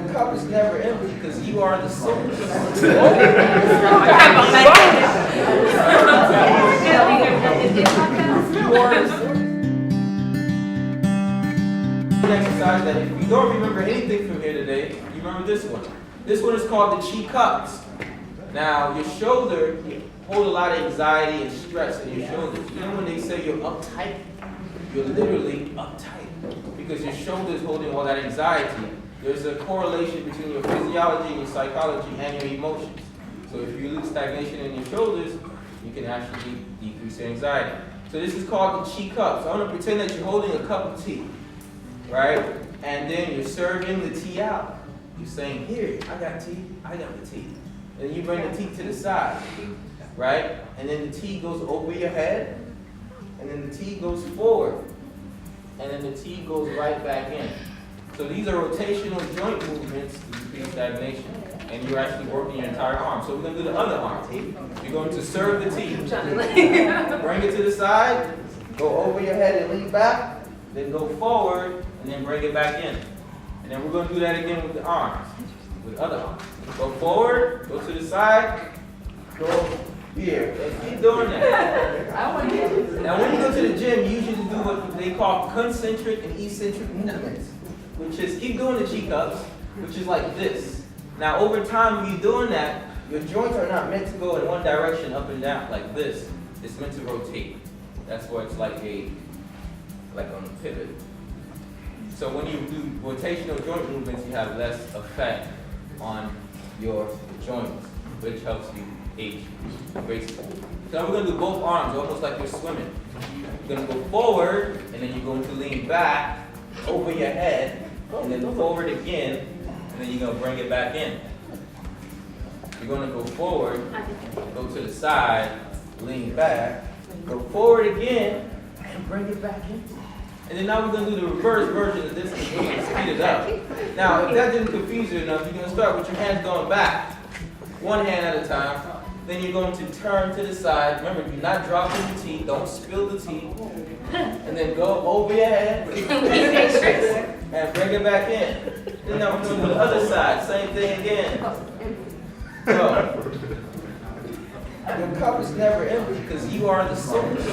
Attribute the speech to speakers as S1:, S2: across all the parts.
S1: Your cup is never empty because you are the source. Exercise that if you don't remember anything from here today, you remember this one. This one is called the Chi cups. Now, your shoulder, you hold a lot of anxiety and stress in your shoulders. You know when they say you're uptight? You're literally uptight because your shoulder is holding all that anxiety. There's a correlation between your physiology and your psychology and your emotions. So if you lose stagnation in your shoulders, you can actually decrease your anxiety. So this is called the Chi cups. I want to pretend that you're holding a cup of tea, right? And then you're serving the tea out. You're saying, here, I got tea, I got the tea. And you bring the tea to the side, right? And then the tea goes over your head, and then the tea goes forward, and then the tea goes right back in. So these are rotational joint movements to decrease stagnation, and you're actually working your entire arm. So we're going to do the other arm. You're going to serve the tea. Bring it to the side, go over your head and lean back, then go forward, and then bring it back in. And then we're going to do that again with the arms, with the other arms. Go forward, go to the side, go here. Let's keep doing that. Now when you go to the gym, you usually do what they call concentric and eccentric movements, which is keep doing the Chi cups, which is like this. Now over time, when you're doing that, your joints are not meant to go in one direction, up and down, like this. It's meant to rotate. That's why it's like on a pivot. So when you do rotational joint movements, you have less effect on your joints, which helps you age gracefully. So now we're going to do both arms, almost like you're swimming. You're going to go forward, and then you're going to lean back over your head, and then forward again, and then you're going to bring it back in. You're going to go forward, go to the side, lean back, go forward again, and bring it back in. And then now we're going to do the reverse version of this and we're going to speed it up. Now, if that didn't confuse you enough, you're going to start with your hands going back, one hand at a time. Then you're going to turn to the side. Remember, do not drop in the tea. Don't spill the tea. And then go over your head and bring it back in. Then now we're going to do the other side. Same thing again. So, your cup is never empty because you are the source.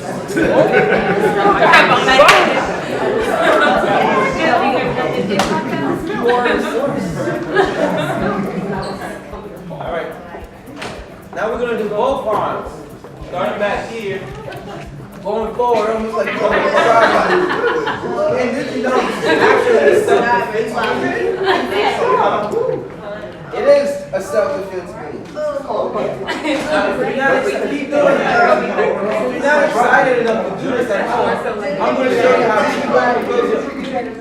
S1: All right. Now we're going to do both arms. Starting back here, going forward, almost like you're going to try. And this, actually self-defense movement. It is a self-defense movement. Now, if you're not keep doing that, if you're not excited enough to do this at home, I'm going to show you how Qigong goes.